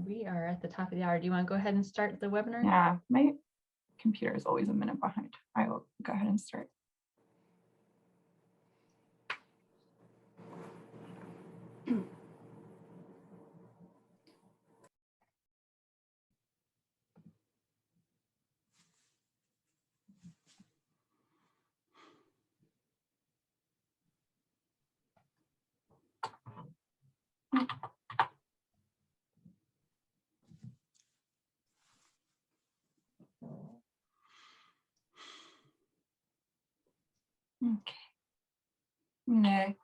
We are at the top of the hour. Do you want to go ahead and start the webinar? Yeah, my computer is always a minute behind. I will go ahead and start. Okay, I'm gonna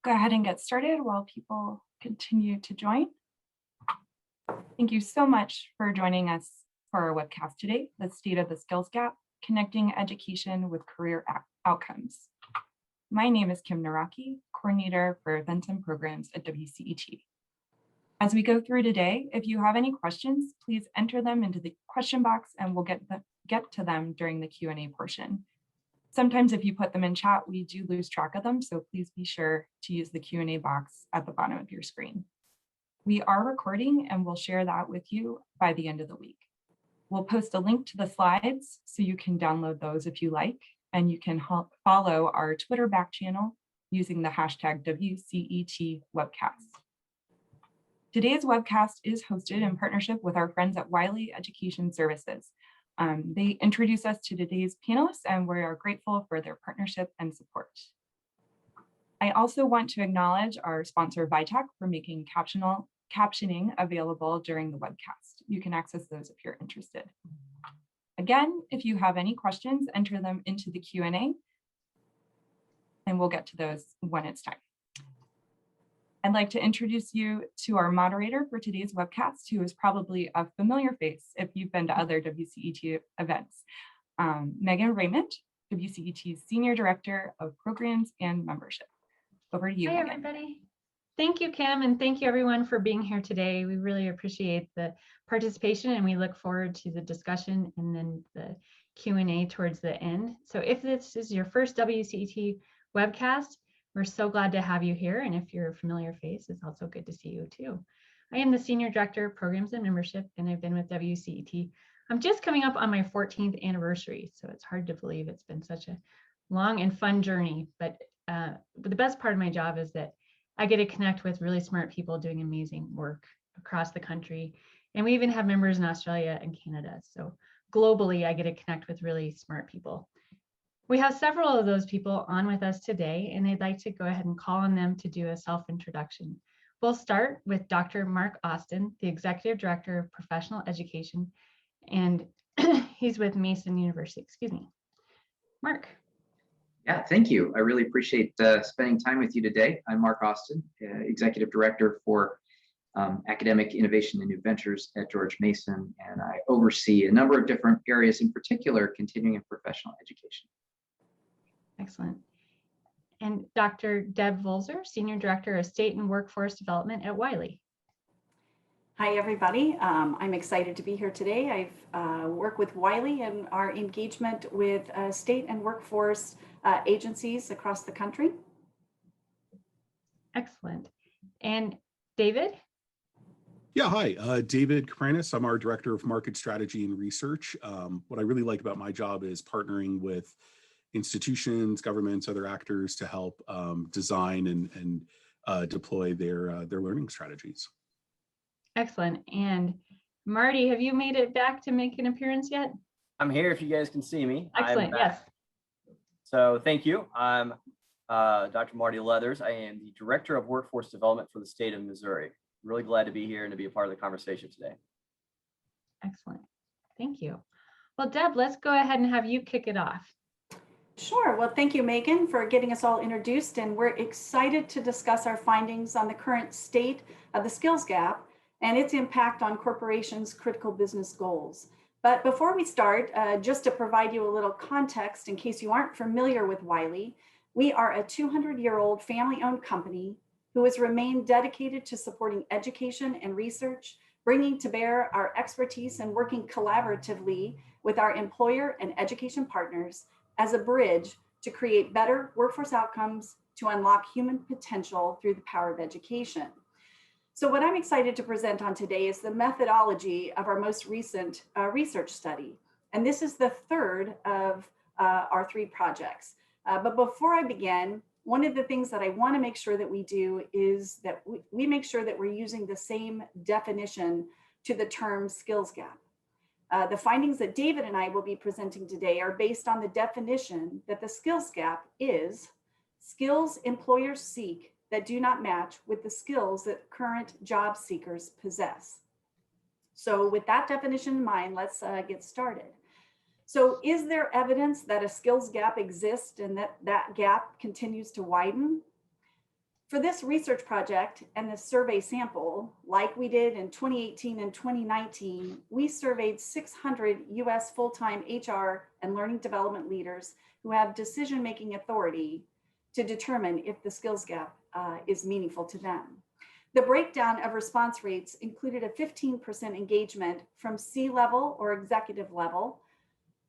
go ahead and get started while people continue to join. Thank you so much for joining us for our webcast today, The State of the Skills Gap, Connecting Education with Career Outcomes. My name is Kim Naraki, Coordinator for Events and Programs at WCET. As we go through today, if you have any questions, please enter them into the question box and we'll get to them during the Q&A portion. Sometimes if you put them in chat, we do lose track of them, so please be sure to use the Q&A box at the bottom of your screen. We are recording and we'll share that with you by the end of the week. We'll post a link to the slides so you can download those if you like, and you can follow our Twitter back channel using the hashtag WCETwebcast. Today's webcast is hosted in partnership with our friends at Wiley Education Services. They introduce us to today's panelists and we are grateful for their partnership and support. I also want to acknowledge our sponsor Vitak for making captioning available during the webcast. You can access those if you're interested. Again, if you have any questions, enter them into the Q&A and we'll get to those when it's time. I'd like to introduce you to our moderator for today's webcast, who is probably a familiar face if you've been to other WCET events. Megan Raymond, WCET's Senior Director of Programs and Membership. Over to you, Hi, Megan. everybody. Thank you, Kim, and thank you everyone for being here today. We really appreciate the participation and we look forward to the discussion and then the Q&A towards the end. So if this is your first WCET webcast, we're so glad to have you here. And if you're a familiar face, it's also good to see you too. I am the Senior Director of Programs and Membership, and I've been with WCET. I'm just coming up on my 14th anniversary, so it's hard to believe it's been such a long and fun journey. But the best part of my job is that I get to connect with really smart people doing amazing work across the country. And we even have members in Australia and Canada. So globally, I get to connect with really smart people. We have several of those people on with us today, and I'd like to go ahead and call on them to do a self-introduction. We'll start with Dr. Mark Austin, the Executive Director of Professional Education, and he's with Mason University. Excuse me. Mark. Yeah, thank you. I really appreciate spending time with you today. I'm Mark Austin, Executive Director for Academic Innovation and New Ventures at George Mason, and I oversee a number of different areas, in particular continuing and professional education. Excellent. And Dr. Deb Volzer, Senior Director of State and Workforce Development at Wiley. Hi, everybody. I'm excited to be here today. I've worked with Wiley and our engagement with state and workforce agencies across the country. Excellent. And David? Yeah, hi, David Capranis. I'm our Director of Market Strategy and Research. What I really like about my job is partnering with institutions, governments, other actors to help design and deploy their learning strategies. Excellent. And Marty, have you made it back to make an appearance yet? I'm here if you guys can see me. Excellent, yes. So thank you. I'm Dr. Marty Leathers. I am the Director of Workforce Development for the state of Missouri. Really glad to be here and to be a part of the conversation today. Excellent. Thank you. Well, Deb, let's go ahead and have you kick it off. Sure. Well, thank you, Megan, for getting us all introduced. And we're excited to discuss our findings on the current state of the skills gap and its impact on corporations' critical business goals. But before we start, just to provide you a little context in case you aren't familiar with Wiley, we are a 200-year-old family-owned company who has remained dedicated to supporting education and research, bringing to bear our expertise and working collaboratively with our employer and education partners as a bridge to create better workforce outcomes to unlock human potential through the power of education. So what I'm excited to present on today is the methodology of our most recent research study. And this is the third of our 3 projects. But before I begin, one of the things that I want to make sure that we do is that we make sure that we're using the same definition to the term skills gap. The findings that David and I will be presenting today are based on the definition that the skills gap is skills employers seek that do not match with the skills that current job seekers possess. So with that definition in mind, let's get started. So is there evidence that a skills gap exists and that gap continues to widen? For this research project and this survey sample, like we did in 2018 and 2019, we surveyed 600 US full-time HR and learning development leaders who have decision-making authority to determine if the skills gap is meaningful to them. The breakdown of response rates included a 15% engagement from C-level or executive level.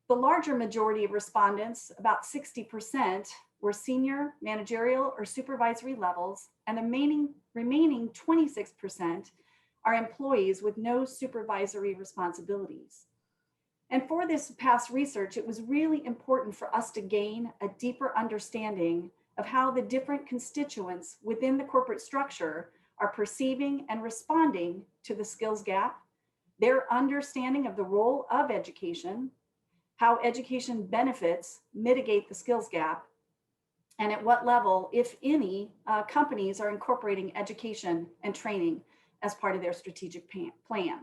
The larger majority of respondents, about 60%, were senior, managerial, or supervisory levels, and the remaining 26% are employees with no supervisory responsibilities. And for this past research, it was really important for us to gain a deeper understanding of how the different constituents within the corporate structure are perceiving and responding to the skills gap, their understanding of the role of education, how education benefits mitigate the skills gap, and at what level, if any, companies are incorporating education and training as part of their strategic plan.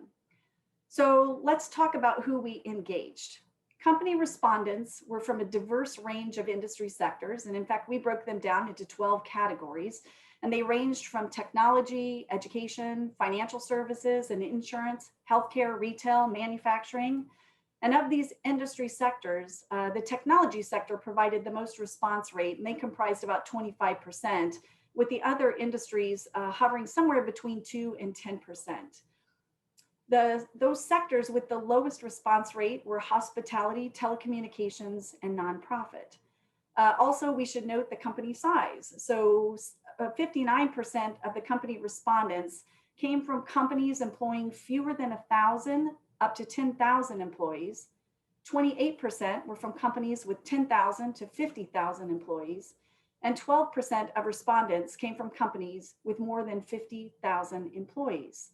So let's talk about who we engaged. Company respondents were from a diverse range of industry sectors. And in fact, we broke them down into 12 categories. And they ranged from technology, education, financial services, and insurance, healthcare, retail, manufacturing. And of these industry sectors, the technology sector provided the most response rate, and they comprised about 25%, with the other industries hovering somewhere between 2 and 10%. Those sectors with the lowest response rate were hospitality, telecommunications, and nonprofit. Also, we should note the company size. So 59% of the company respondents came from companies employing fewer than 1,000 up to 10,000 employees. 28% were from companies with 10,000 to 50,000 employees. And 12% of respondents came from companies with more than 50,000 employees.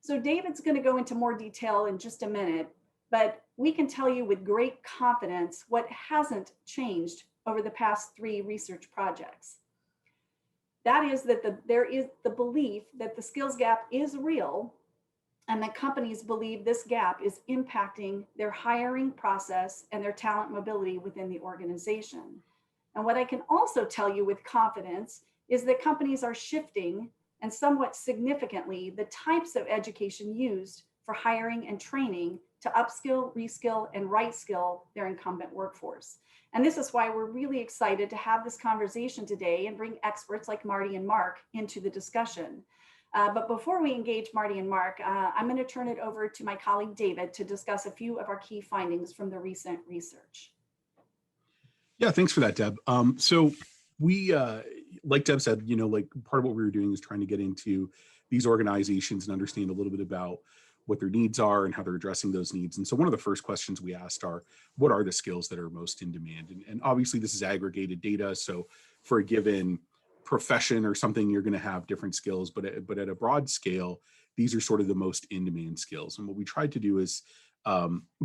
So David's going to go into more detail in just a minute, but we can tell you with great confidence what hasn't changed over the past 3 research projects. That is that there is the belief that the skills gap is real, and that companies believe this gap is impacting their hiring process and their talent mobility within the organization. And what I can also tell you with confidence is that companies are shifting, and somewhat significantly, the types of education used for hiring and training to upskill, reskill, and right skill their incumbent workforce. And this is why we're really excited to have this conversation today and bring experts like Marty and Mark into the discussion. But before we engage Marty and Mark, I'm going to turn it over to my colleague David to discuss a few of our key findings from the recent research. Yeah, thanks for that, Deb. So we, like Deb said, like part of what we were doing is trying to get into these organizations and understand a little bit about what their needs are and how they're addressing those needs. And so one of the first questions we asked are, what are the skills that are most in demand? And obviously this is aggregated data. So for a given profession or something, you're going to have different skills, but at a broad scale, these are sort of the most in-demand skills. And what we tried to do is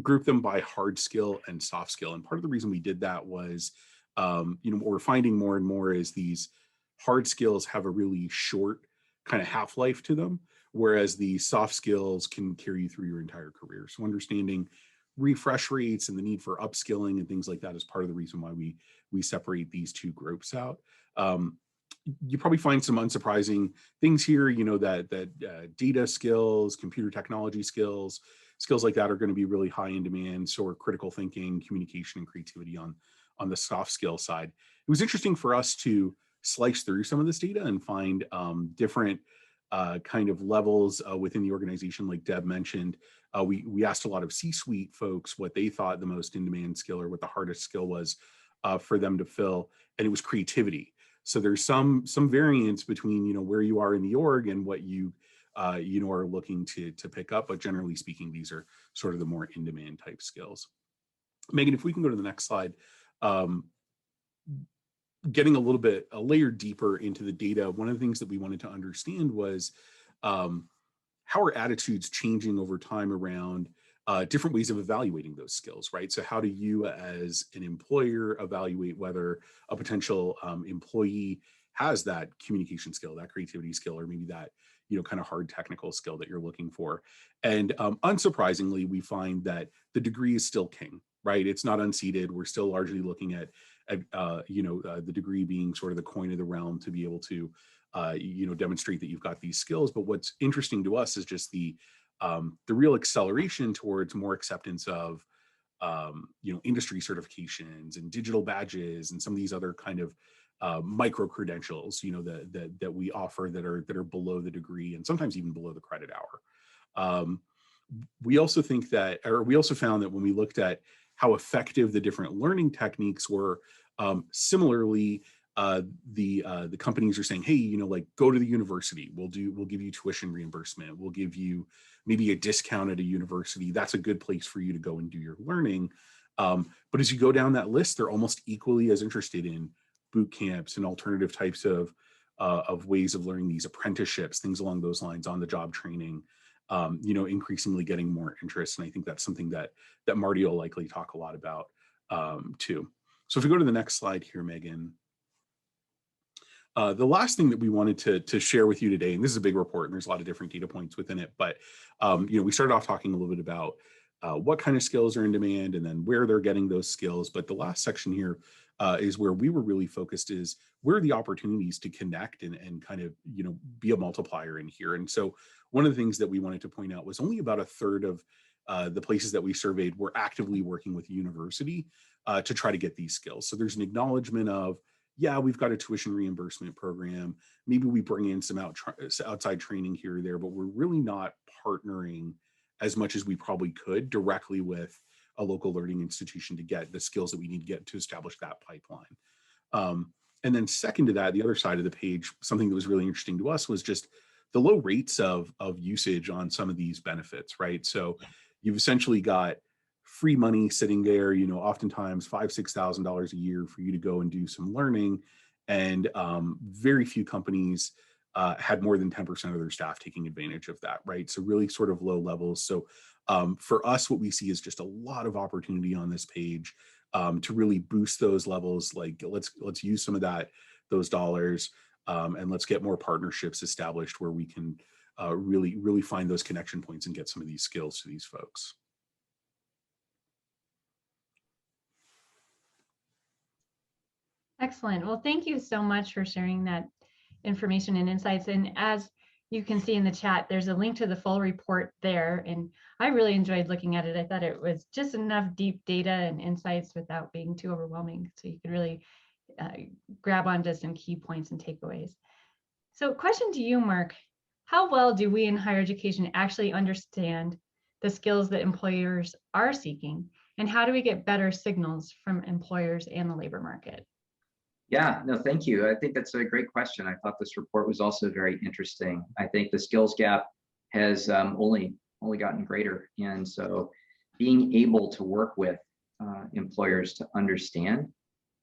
group them by hard skill and soft skill. And part of the reason we did that was, what we're finding more and more is these hard skills have a really short kind of half-life to them, whereas the soft skills can carry you through your entire career. So understanding refresh rates and the need for upskilling and things like that is part of the reason why we separate these 2 groups out. You probably find some unsurprising things here, that data skills, computer technology skills like that are going to be really high in demand. So are critical thinking, communication, and creativity on the soft skill side. It was interesting for us to slice through some of this data and find different kind of levels within the organization. Like Deb mentioned, we asked a lot of C-suite folks what they thought the most in-demand skill or what the hardest skill was for them to fill, and it was creativity. So there's some variance between where you are in the org and what you are looking to pick up, but generally speaking, these are sort of the more in-demand type skills. Megan, if we can go to the next slide, getting a layer deeper into the data, one of the things that we wanted to understand was how are attitudes changing over time around different ways of evaluating those skills, right? So how do you as an employer evaluate whether a potential employee has that communication skill, that creativity skill, or maybe that, kind of hard technical skill that you're looking for? And unsurprisingly, we find that the degree is still king, right? It's not unseated. We're still largely looking at the degree being sort of the coin of the realm to be able to, demonstrate that you've got these skills. But what's interesting to us is just the real acceleration towards more acceptance of, industry certifications and digital badges and some of these other kind of micro credentials, that we offer that are below the degree and sometimes even below the credit hour. We also found that when we looked at how effective the different learning techniques were, similarly, the companies are saying, hey, go to the university. We'll give you tuition reimbursement. We'll give you maybe a discount at a university. That's a good place for you to go and do your learning. But as you go down that list, they're almost equally as interested in boot camps and alternative types of ways of learning, these apprenticeships, things along those lines, on the job training, increasingly getting more interest. And I think that's something that Marty will likely talk a lot about too. So if we go to the next slide here, Megan. The last thing that we wanted to share with you today, and this is a big report and there's a lot of different data points within it, but we started off talking a little bit about what kind of skills are in demand and then where they're getting those skills. But the last section here is where we were really focused, is where are the opportunities to connect and kind of, be a multiplier in here. And so one of the things that we wanted to point out was only about a third of the places that we surveyed were actively working with a university to try to get these skills. So there's an acknowledgement of, yeah, we've got a tuition reimbursement program. Maybe we bring in some outside training here or there, but we're really not partnering as much as we probably could directly with a local learning institution to get the skills that we need to get to establish that pipeline. And then second to that, the other side of the page, something that was really interesting to us was just the low rates of usage on some of these benefits, right? So you've essentially got free money sitting there, oftentimes $5,000, $6,000 a year for you to go and do some learning. And very few companies had more than 10% of their staff taking advantage of that, right? So really sort of low levels. So for us, what we see is just a lot of opportunity on this page to really boost those levels. Like let's use some of those dollars and let's get more partnerships established where we can really find those connection points and get some of these skills to these folks. Excellent. Well, thank you so much for sharing that information and insights. And as you can see in the chat, there's a link to the full report there. And I really enjoyed looking at it. I thought it was just enough deep data and insights without being too overwhelming. So you could really grab onto some key points and takeaways. So question to you, Mark, how well do we in higher education actually understand the skills that employers are seeking? And how do we get better signals from employers and the labor market? Yeah, no, thank you. I think that's a great question. I thought this report was also very interesting. I think the skills gap has only gotten greater. And so being able to work with employers to understand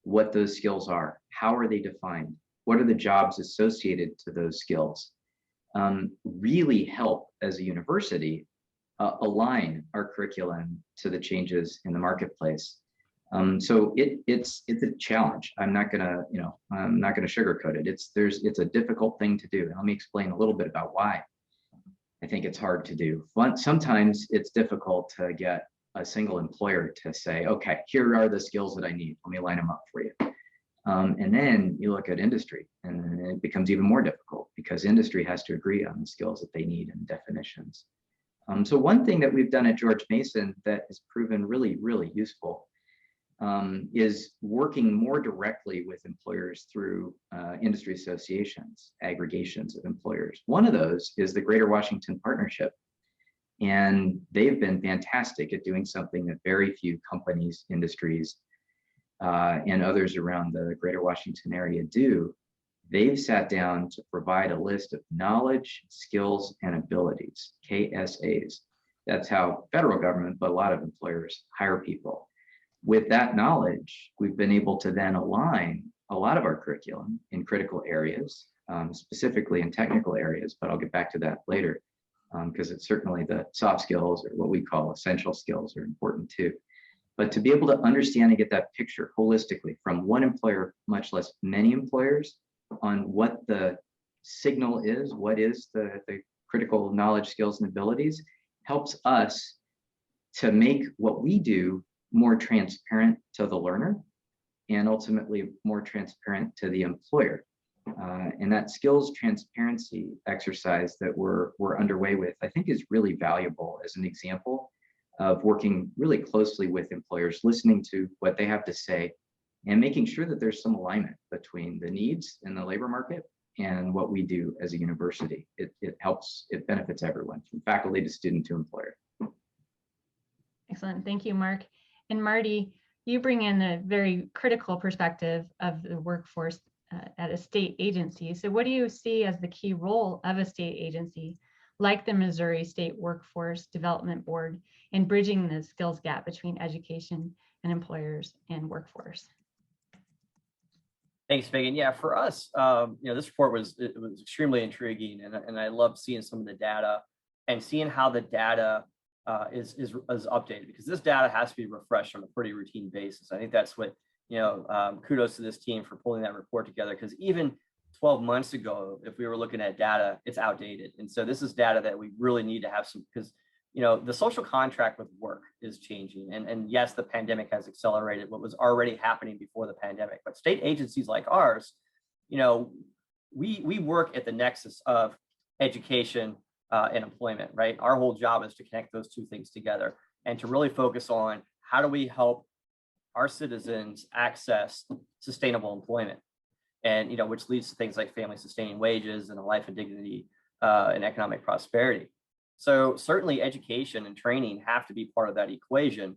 what those skills are, how are they defined, what are the jobs associated to those skills, really help as a university align our curriculum to the changes in the marketplace. So it's a challenge. I'm not gonna sugarcoat it. It's a difficult thing to do. And let me explain a little bit about why I think it's hard to do. Sometimes it's difficult to get a single employer to say, okay, here are the skills that I need. Let me line them up for you. And then you look at industry and it becomes even more difficult because industry has to agree on the skills that they need and definitions. So one thing that we've done at George Mason that has proven really, really useful is working more directly with employers through industry associations, aggregations of employers. One of those is the Greater Washington Partnership. And they've been fantastic at doing something that very few companies, industries, and others around the Greater Washington area do, They've sat down to provide a list of knowledge, skills, and abilities, KSAs. That's how federal government, but a lot of employers hire people. With that knowledge, we've been able to then align a lot of our curriculum in critical areas, specifically in technical areas, but I'll get back to that later, because it's certainly the soft skills, or what we call essential skills, are important too. But to be able to understand and get that picture holistically from one employer, much less many employers, on what the signal is, what is the critical knowledge, skills, and abilities, helps us to make what we do more transparent to the learner and ultimately more transparent to the employer. And that skills transparency exercise that we're underway with, I think, is really valuable as an example of working really closely with employers, listening to what they have to say, and making sure that there's some alignment between the needs in the labor market and what we do as a university. It helps, it benefits everyone, from faculty to student to employer. Excellent. Thank you, Mark. And Marty, you bring in a very critical perspective of the workforce at a state agency. So what do you see as the key role of a state agency like the Missouri State Workforce Development Board in bridging the skills gap between education and employers and workforce? Thanks, Megan. Yeah, for us, this report was extremely intriguing, and I love seeing some of the data and seeing how the data is updated, because this data has to be refreshed on a pretty routine basis. I think that's what, kudos to this team for pulling that report together, because even 12 months ago, if we were looking at data, it's outdated. And so this is data that we really need to have some, because the social contract with work is changing. And yes, the pandemic has accelerated what was already happening before the pandemic. But state agencies like ours, we work at the nexus of education and employment, right? Our whole job is to connect those two things together and to really focus on how do we help our citizens access sustainable employment, and which leads to things like family sustaining wages and a life of dignity and economic prosperity. So certainly education and training have to be part of that equation,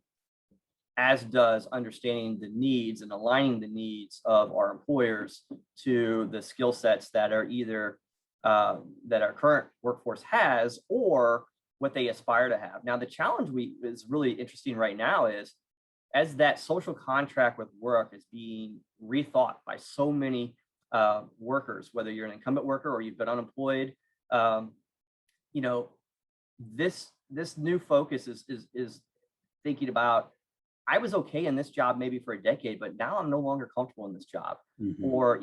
as does understanding the needs and aligning the needs of our employers to the skill sets that are either that our current workforce has or what they aspire to have. Now, the challenge is really interesting right now is, as that social contract with work is being rethought by so many workers, whether you're an incumbent worker or you've been unemployed, this new focus is thinking about, I was okay in this job maybe for a decade, but now I'm no longer comfortable in this job. Mm-hmm. Or,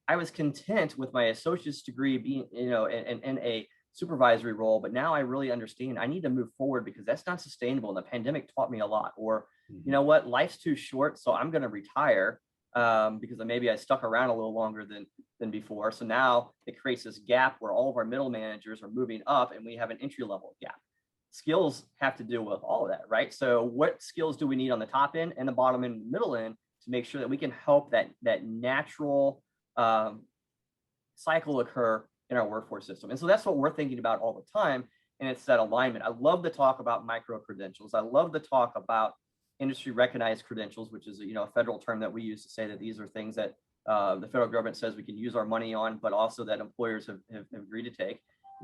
I was content with my associate's degree being, in a supervisory role, but now I really understand I need to move forward because that's not sustainable. And the pandemic taught me a lot. Or, you know what, life's too short, so I'm going to retire because maybe I stuck around a little longer than before. So now it creates this gap where all of our middle managers are moving up and we have an entry level gap. Skills have to deal with all of that, right? So what skills do we need on the top end and the bottom end and middle end to make sure that we can help that natural cycle occur in our workforce system? And so that's what we're thinking about all the time. And it's that alignment. I love to talk about micro credentials. I love to talk about industry recognized credentials, which is a federal term that we use to say that these are things that the federal government says we can use our money on, but also that employers have agreed to take.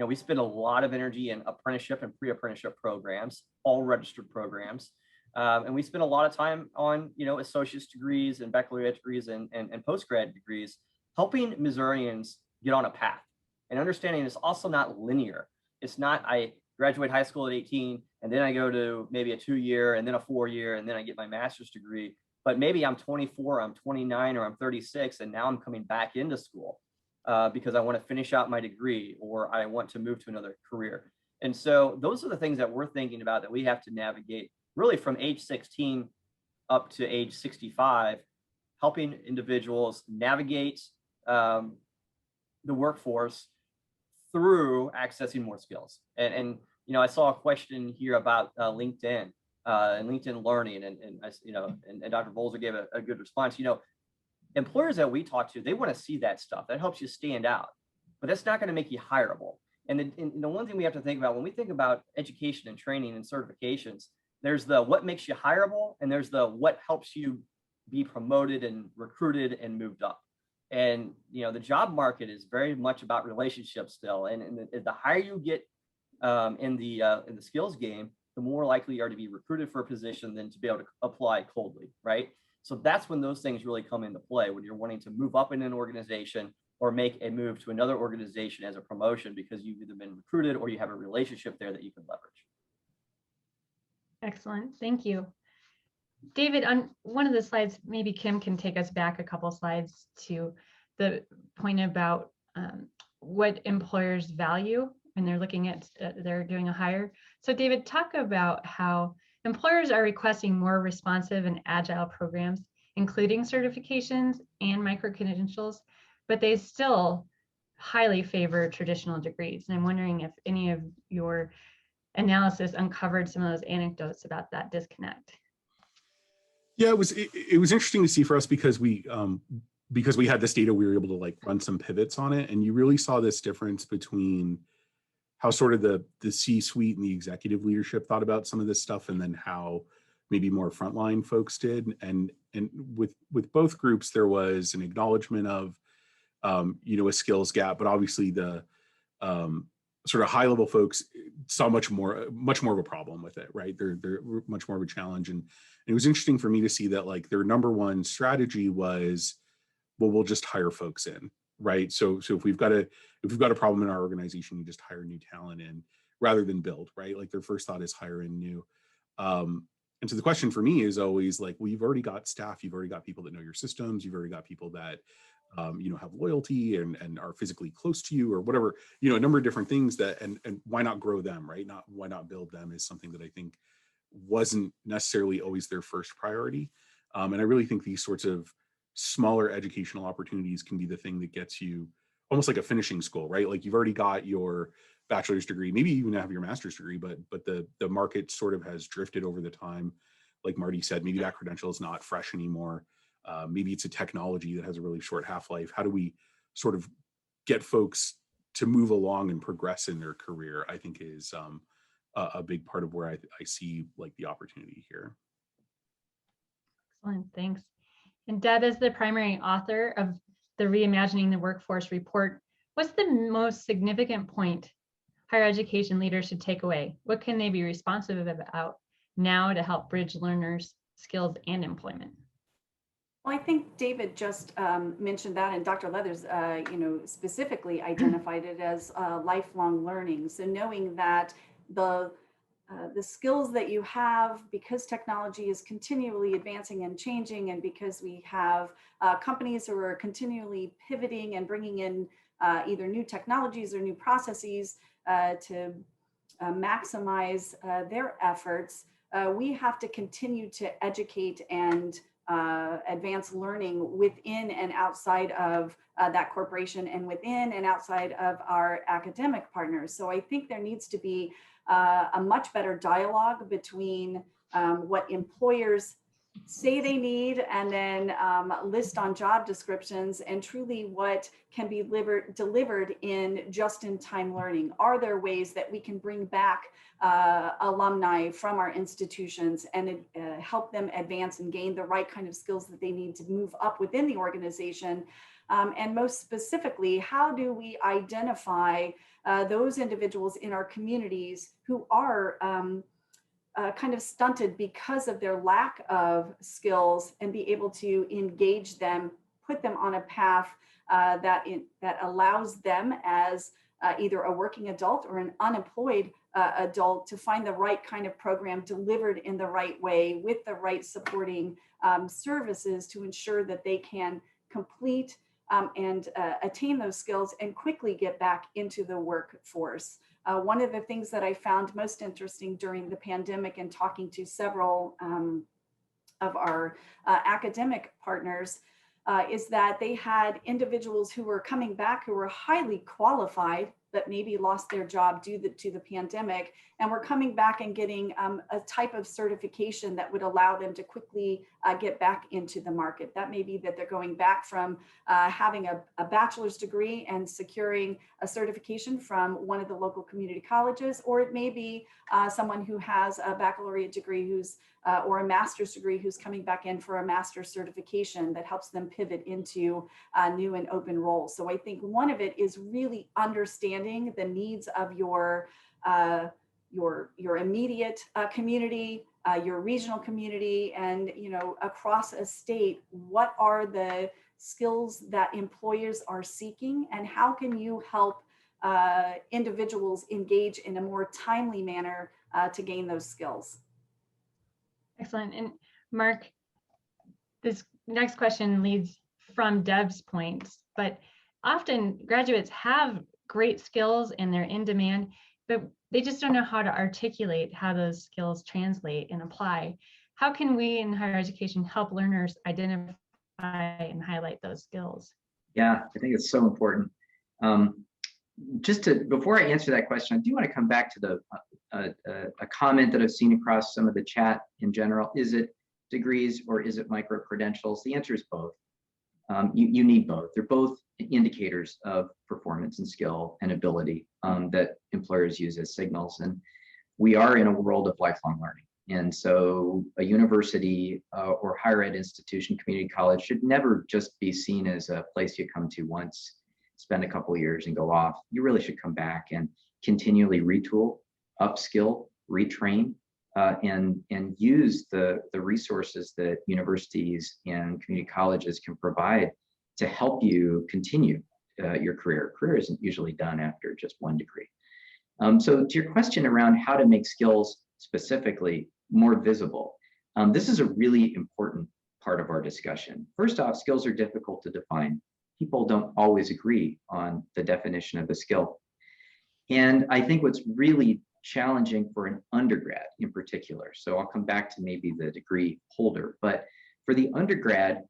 We spend a lot of energy in apprenticeship and pre-apprenticeship programs, all registered programs. And we spend a lot of time on, associate's degrees and baccalaureate degrees and postgrad degrees, helping Missourians get on a path and understanding it's also not linear. It's not, I graduate high school at 18 and then I go to maybe a 2-year and then a 4-year and then I get my master's degree. But maybe I'm 24, I'm 29, or I'm 36, and now I'm coming back into school because I want to finish out my degree or I want to move to another career. And so those are the things that we're thinking about that we have to navigate really from age 16 up to age 65, helping individuals navigate the workforce through accessing more skills. And I saw a question here about LinkedIn and LinkedIn Learning, and Dr. Bolzer gave a good response. Employers that we talk to, they want to see that stuff. That helps you stand out, but that's not going to make you hireable. And the one thing we have to think about when we think about education and training and certifications, there's the what makes you hireable, and there's the what helps you be promoted and recruited and moved up. And the job market is very much about relationships still. And the higher you get in the skills game, the more likely you are to be recruited for a position than to be able to apply coldly, right? So that's when those things really come into play, when you're wanting to move up in an organization or make a move to another organization as a promotion because you've either been recruited or you have a relationship there that you can leverage. Excellent, thank you. David, on one of the slides, maybe Kim can take us back a couple slides to the point about what employers value when they're looking at, they're doing a hire. So David, talk about how employers are requesting more responsive and agile programs, including certifications and micro-credentials, but they still highly favor traditional degrees. And I'm wondering if any of your analysis uncovered some of those anecdotes about that disconnect. Yeah, it was interesting to see for us because we had this data, we were able to like run some pivots on it, and you really saw this difference between how sort of the C-suite and the executive leadership thought about some of this stuff, and then how maybe more frontline folks did. And with both groups, there was an acknowledgement of a skills gap, but obviously the sort of high level folks saw much more of a problem with it, right? They're much more of a challenge. And it was interesting for me to see that like their number one strategy was, well, we'll just hire folks in, right? So if we've got a problem in our organization, you just hire new talent in rather than build, right? Like their first thought is hire in new. And so the question for me is always like, well, you've already got staff, you've already got people that know your systems, you've already got people that have loyalty and are physically close to you or whatever, a number of different things that, and why not grow them, right? Why not build them is something that I think wasn't necessarily always their first priority. And I really think these sorts of smaller educational opportunities can be the thing that gets you almost like a finishing school, right? Like you've already got your bachelor's degree, maybe you even have your master's degree, but the market sort of has drifted over the time. Like Marty said, maybe that credential is not fresh anymore. Maybe it's a technology that has a really short half-life. How do we sort of get folks to move along and progress in their career, I think is a big part of where I see like the opportunity here. Excellent, thanks. And Deb, as the primary author of the Reimagining the Workforce report, what's the most significant point higher education leaders should take away? What can they be responsive about now to help bridge learners' skills and employment? Well, I think David just mentioned that, and Dr. Leathers, specifically identified it as lifelong learning. So knowing that the skills that you have, because technology is continually advancing and changing, and because we have companies who are continually pivoting and bringing in either new technologies or new processes to maximize their efforts, we have to continue to educate and advance learning within and outside of that corporation and within and outside of our academic partners. So I think there needs to be a much better dialogue between what employers say they need and then list on job descriptions and truly what can be delivered in just-in-time learning. Are there ways that we can bring back alumni from our institutions and help them advance and gain the right kind of skills that they need to move up within the organization? And most specifically, how do we identify those individuals in our communities who are kind of stunted because of their lack of skills and be able to engage them, put them on a path that allows them as either a working adult or an unemployed adult to find the right kind of program delivered in the right way with the right supporting services to ensure that they can complete and attain those skills and quickly get back into the workforce. One of the things that I found most interesting during the pandemic and talking to several of our academic partners is that they had individuals who were coming back who were highly qualified, that maybe lost their job due to the pandemic, and were coming back and getting a type of certification that would allow them to quickly get back into the market. That may be that they're going back from having a bachelor's degree and securing a certification from one of the local community colleges, or it may be someone who has a baccalaureate degree who's or a master's degree who's coming back in for a master's certification that helps them pivot into new and open roles. So I think one of it is really understanding the needs of your immediate community, your regional community, and across a state, what are the skills that employers are seeking, and how can you help individuals engage in a more timely manner to gain those skills. Excellent. And Mark, this next question leads from Deb's points, but often graduates have great skills and they're in demand, but they just don't know how to articulate how those skills translate and apply. How can we in higher education help learners identify and highlight those skills? Yeah, I think it's so important. Before I answer that question, I do want to come back to a comment that I've seen across some of the chat in general. Is it degrees or is it micro-credentials? The answer is both. You need both. They're both indicators of performance and skill and ability that employers use as signals. And we are in a world of lifelong learning. And so a university or higher ed institution, community college, should never just be seen as a place you come to once, spend a couple of years and go off. You really should come back and continually retool, upskill, retrain, and use the resources that universities and community colleges can provide to help you continue your career. Career isn't usually done after just one degree. So to your question around how to make skills specifically more visible, this is a really important part of our discussion. First off, skills are difficult to define. People don't always agree on the definition of a skill. And I think what's really challenging for an undergrad in particular, so I'll come back to maybe the degree holder, but for the undergrad,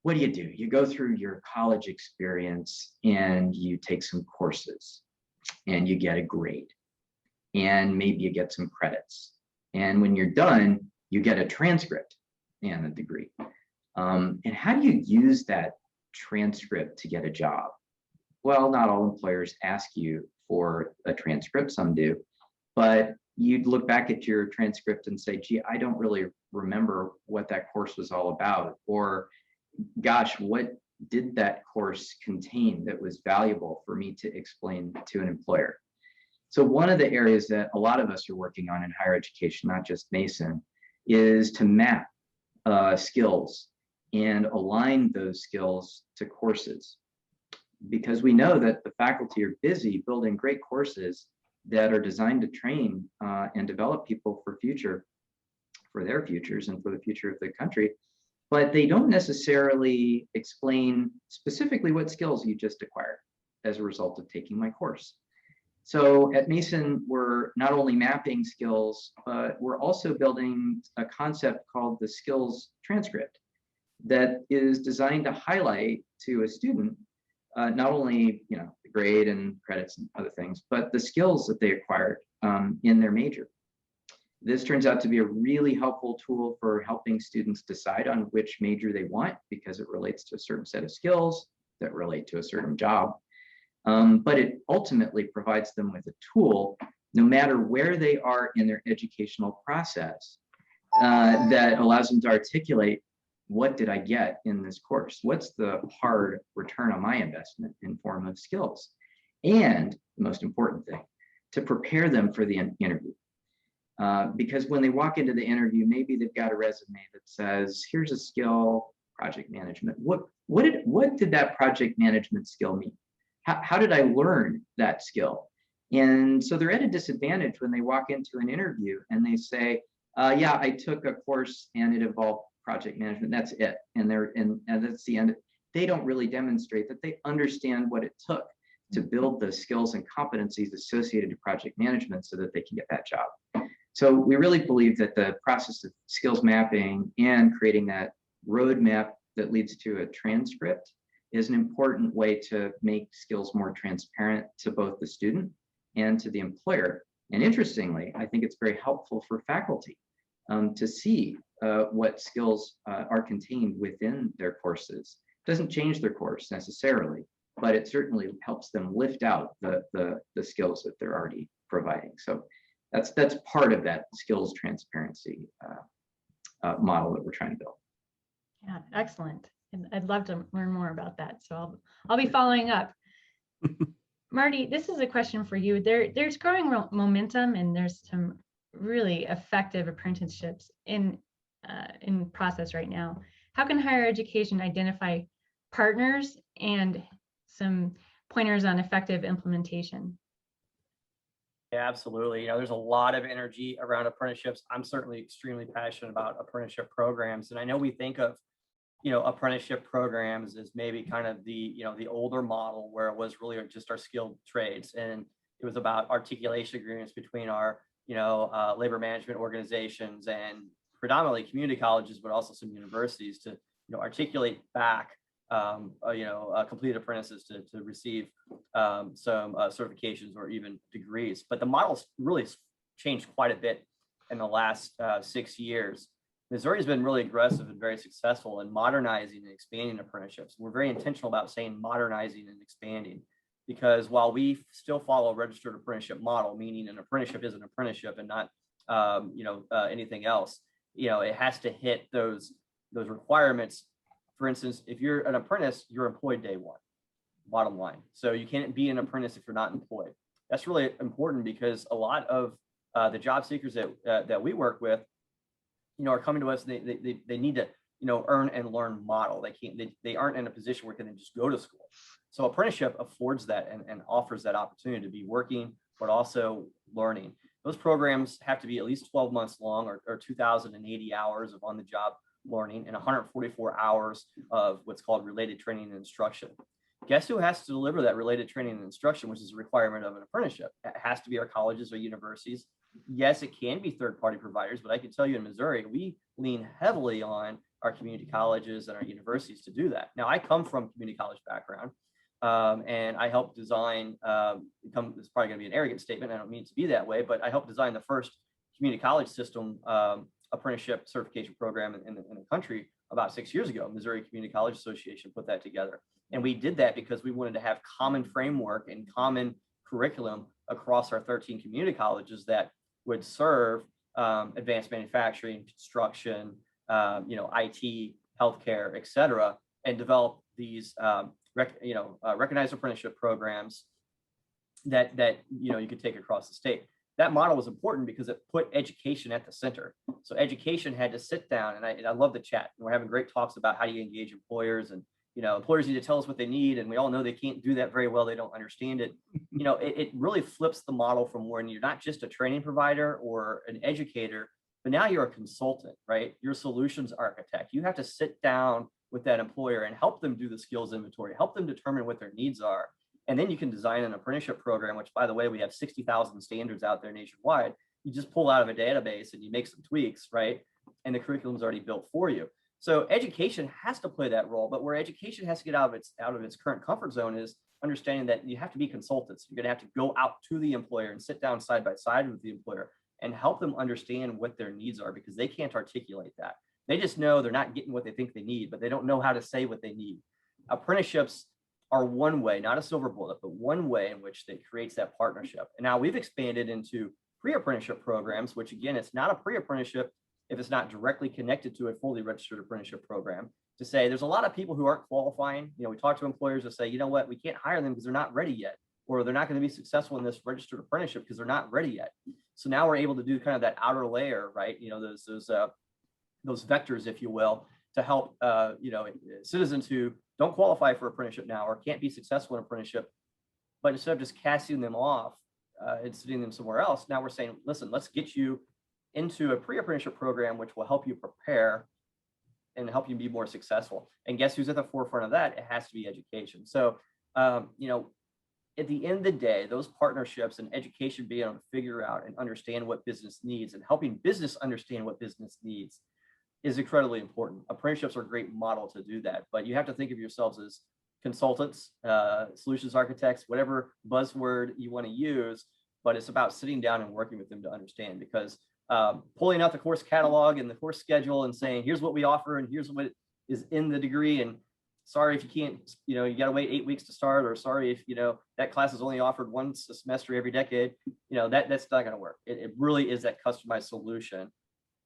what do? You go through your college experience and you take some courses and you get a grade and maybe you get some credits. And when you're done, you get a transcript and a degree. And how do you use that transcript to get a job? Well, not all employers ask you for a transcript, some do, but you'd look back at your transcript and say, gee, I don't really remember what that course was all about, or gosh, what did that course contain that was valuable for me to explain to an employer? So one of the areas that a lot of us are working on in higher education, not just Mason, is to map skills and align those skills to courses. Because we know that the faculty are busy building great courses that are designed to train and develop people for their futures and for the future of the country, but they don't necessarily explain specifically what skills you just acquired as a result of taking my course. So at Mason, we're not only mapping skills, but we're also building a concept called the skills transcript that is designed to highlight to a student not only the grade and credits and other things, but the skills that they acquired in their major. This turns out to be a really helpful tool for helping students decide on which major they want, because it relates to a certain set of skills that relate to a certain job. But it ultimately provides them with a tool, no matter where they are in their educational process, that allows them to articulate, what did I get in this course? What's the hard return on my investment in form of skills? And the most important thing, to prepare them for the interview. Because when they walk into the interview, maybe they've got a resume that says, here's a skill, project management. What did that project management skill mean? How did I learn that skill? And so they're at a disadvantage when they walk into an interview and they say, yeah, I took a course and it involved project management. That's it. And that's the end. They don't really demonstrate that they understand what it took to build the skills and competencies associated to project management so that they can get that job. So we really believe that the process of skills mapping and creating that roadmap that leads to a transcript is an important way to make skills more transparent to both the student and to the employer. And interestingly, I think it's very helpful for faculty to see what skills are contained within their courses. It doesn't change their course necessarily, but it certainly helps them lift out the skills that they're already providing. So that's part of that skills transparency model that we're trying to build. Yeah, excellent. And I'd love to learn more about that. So I'll be following up. Marty, this is a question for you. There's growing momentum, and there's some really effective apprenticeships in process right now. How can higher education identify partners and some pointers on effective implementation? Yeah, absolutely. There's a lot of energy around apprenticeships. I'm certainly extremely passionate about apprenticeship programs, and I know we think of apprenticeship programs as maybe kind of the older model where it was really just our skilled trades, and it was about articulation agreements between our labor management organizations and predominantly community colleges, but also some universities to articulate back completed apprentices to receive some certifications or even degrees. But the model's really changed quite a bit in the last 6 years. Missouri has been really aggressive and very successful in modernizing and expanding apprenticeships. We're very intentional about saying modernizing and expanding, because while we still follow a registered apprenticeship model, meaning an apprenticeship is an apprenticeship and not anything else, it has to hit those requirements. For instance, if you're an apprentice, you're employed day one, bottom line. So you can't be an apprentice if you're not employed. That's really important, because a lot of the job seekers that we work with are coming to us. They need to earn and learn model. They aren't in a position where they can just go to school. So apprenticeship affords that and offers that opportunity to be working, but also learning. Those programs have to be at least 12 months long, or 2,080 hours of on-the-job learning, and 144 hours of what's called related training and instruction. Guess who has to deliver that related training and instruction, which is a requirement of an apprenticeship? It has to be our colleges or universities. Yes, it can be third-party providers, but I can tell you in Missouri, we lean heavily on our community colleges and our universities to do that. Now, I come from a community college background, and I helped design, it's probably going to be an arrogant statement, I don't mean it to be that way, but I helped design the first community college system apprenticeship certification program in the country about 6 years ago. Missouri Community College Association put that together. And we did that because we wanted to have common framework and common curriculum across our 13 community colleges that would serve advanced manufacturing, construction, IT, healthcare, et cetera, and develop these recognized apprenticeship programs that you could take across the state. That model was important because it put education at the center. So education had to sit down, and I love the chat. And we're having great talks about how do you engage employers, and employers need to tell us what they need, and we all know they can't do that very well. They don't understand it. It really flips the model from when you're not just a training provider or an educator, but now you're a consultant, right? You're a solutions architect. You have to sit down with that employer and help them do the skills inventory, help them determine what their needs are. And then you can design an apprenticeship program, which, by the way, we have 60,000 standards out there nationwide. You just pull out of a database and you make some tweaks, right? And the curriculum's already built for you. So education has to play that role, but where education has to get out of its current comfort zone is understanding that you have to be consultants. You're going to have to go out to the employer and sit down side by side with the employer and help them understand what their needs are, because they can't articulate that. They just know they're not getting what they think they need, but they don't know how to say what they need. Apprenticeships are one way, not a silver bullet, but one way in which it creates that partnership. And now we've expanded into pre-apprenticeship programs, which again, it's not a pre-apprenticeship if it's not directly connected to a fully registered apprenticeship program, to say there's a lot of people who aren't qualifying. We talk to employers that say, you know what, we can't hire them because they're not ready yet, or they're not going to be successful in this registered apprenticeship because they're not ready yet. So now we're able to do kind of that outer layer, right? Those vectors, if you will, to help citizens who don't qualify for apprenticeship now or can't be successful in apprenticeship, but instead of just casting them off and sending them somewhere else, now we're saying, listen, let's get you into a pre-apprenticeship program, which will help you prepare and help you be more successful. And guess who's at the forefront of that? It has to be education. So, at the end of the day, those partnerships and education, being able to figure out and understand what business needs and helping business understand what business needs is incredibly important. Apprenticeships are a great model to do that, but you have to think of yourselves as consultants, solutions architects, whatever buzzword you want to use, but it's about sitting down and working with them to understand, because pulling out the course catalog and the course schedule and saying, here's what we offer and here's what is in the degree, and sorry if you can't, you got to wait 8 weeks to start, or sorry if, that class is only offered once a semester every decade, that's not going to work. It really is that customized solution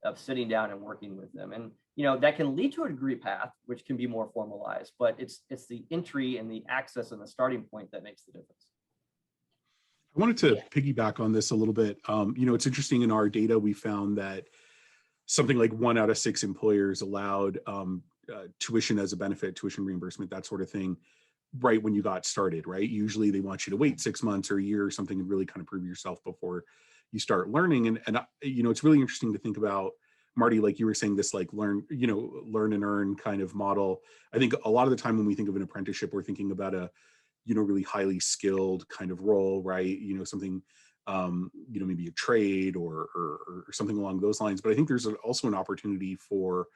of sitting down and working with them. And, that can lead to a degree path, which can be more formalized, but it's the entry and the access and the starting point that makes the difference. I wanted to piggyback on this a little bit. It's interesting, in our data, we found that something like 1 out of 6 employers allowed tuition as a benefit, tuition reimbursement, that sort of thing, right when you got started, right? Usually they want you to wait 6 months or a year or something and really kind of prove yourself before you start learning. And it's really interesting to think about, Marty, like you were saying, this like learn and earn kind of model. I think a lot of the time when we think of an apprenticeship, we're thinking about a, really highly skilled kind of role, right? Something, maybe a trade or something along those lines. But I think there's also an opportunity for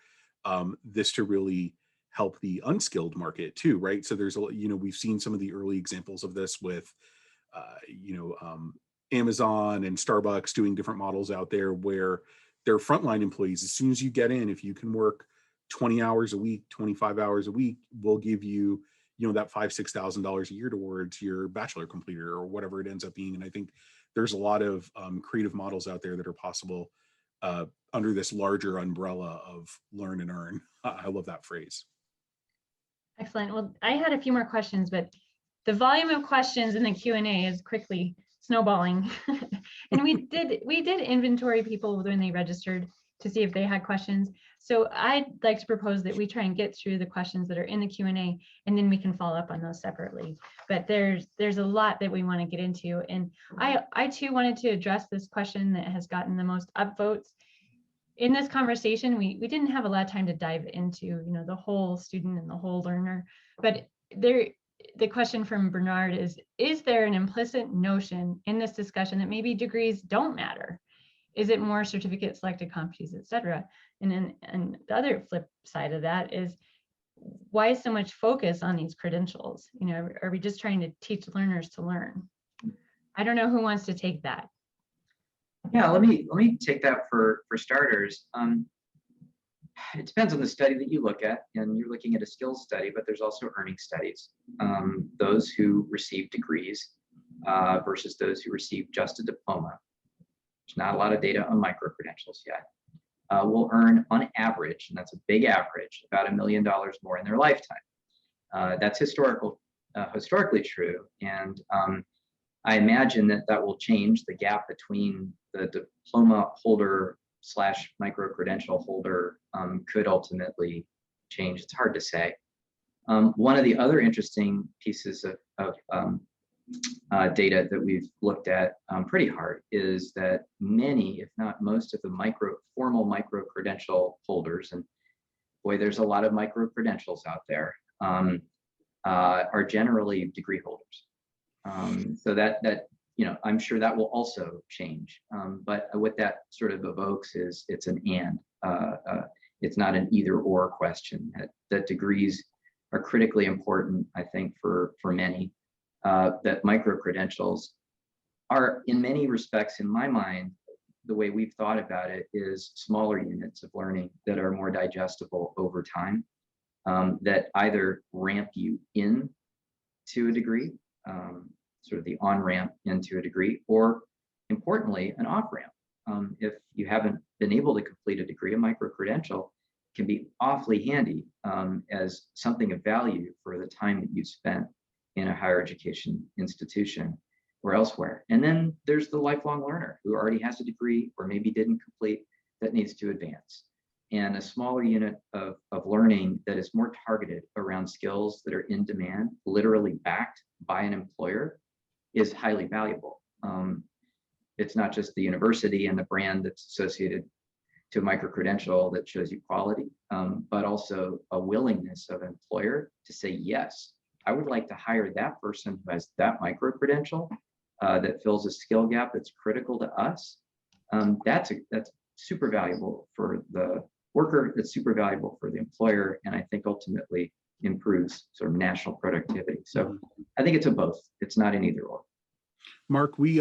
this to really help the unskilled market too, right? So there's we've seen some of the early examples of this with, Amazon and Starbucks doing different models out there where their frontline employees, as soon as you get in, if you can work 20 hours a week, 25 hours a week, we'll give you, that $5,000-6,000 a year towards your bachelor completer or whatever it ends up being. And I think there's a lot of creative models out there that are possible under this larger umbrella of learn and earn. I love that phrase. Excellent. Well, I had a few more questions, but the volume of questions in the Q&A is quickly snowballing. And we did inventory people when they registered to see if they had questions. So I'd like to propose that we try and get through the questions that are in the Q&A, and then we can follow up on those separately. But there's a lot that we want to get into. And I too wanted to address this question that has gotten the most upvotes. In this conversation, we didn't have a lot of time to dive into, the whole student and the whole learner. But the question from Bernard is there an implicit notion in this discussion that maybe degrees don't matter? Is it more certificate, selected competencies, et cetera? And the other flip side of that is, why is so much focus on these credentials? Are we just trying to teach learners to learn? I don't know who wants to take that. Yeah, let me take that for starters. It depends on the study that you look at, and you're looking at a skills study, but there's also earning studies. Those who receive degrees versus those who receive just a diploma. There's not a lot of data on micro-credentials yet. Will earn on average, and that's a big average, about $1 million more in their lifetime. That's historically true, and I imagine that will change. The gap between the diploma holder / micro-credential holder could ultimately change. It's hard to say. One of the other interesting pieces of data that we've looked at pretty hard is that many, if not most, of the formal micro-credential holders, and boy, there's a lot of micro-credentials out there, are generally degree holders. So that I'm sure that will also change. But what that sort of evokes is it's an and. It's not an either or question. That degrees are critically important, I think, for many. That micro-credentials are, in many respects, in my mind, the way we've thought about it is smaller units of learning that are more digestible over time, that either ramp you in to a degree, sort of the on-ramp into a degree, or importantly, an off-ramp. If you haven't been able to complete a degree, a micro-credential can be awfully handy as something of value for the time that you spent in a higher education institution or elsewhere. And then there's the lifelong learner who already has a degree or maybe didn't complete that needs to advance. And a smaller unit of learning that is more targeted around skills that are in demand, literally backed by an employer, is highly valuable. It's not just the university and the brand that's associated to a micro-credential that shows you quality, but also a willingness of an employer to say, yes, I would like to hire that person who has that micro-credential that fills a skill gap that's critical to us. That's super valuable for the worker, that's super valuable for the employer, and I think ultimately improves sort of national productivity. So I think it's a both. It's not an either or. Mark, we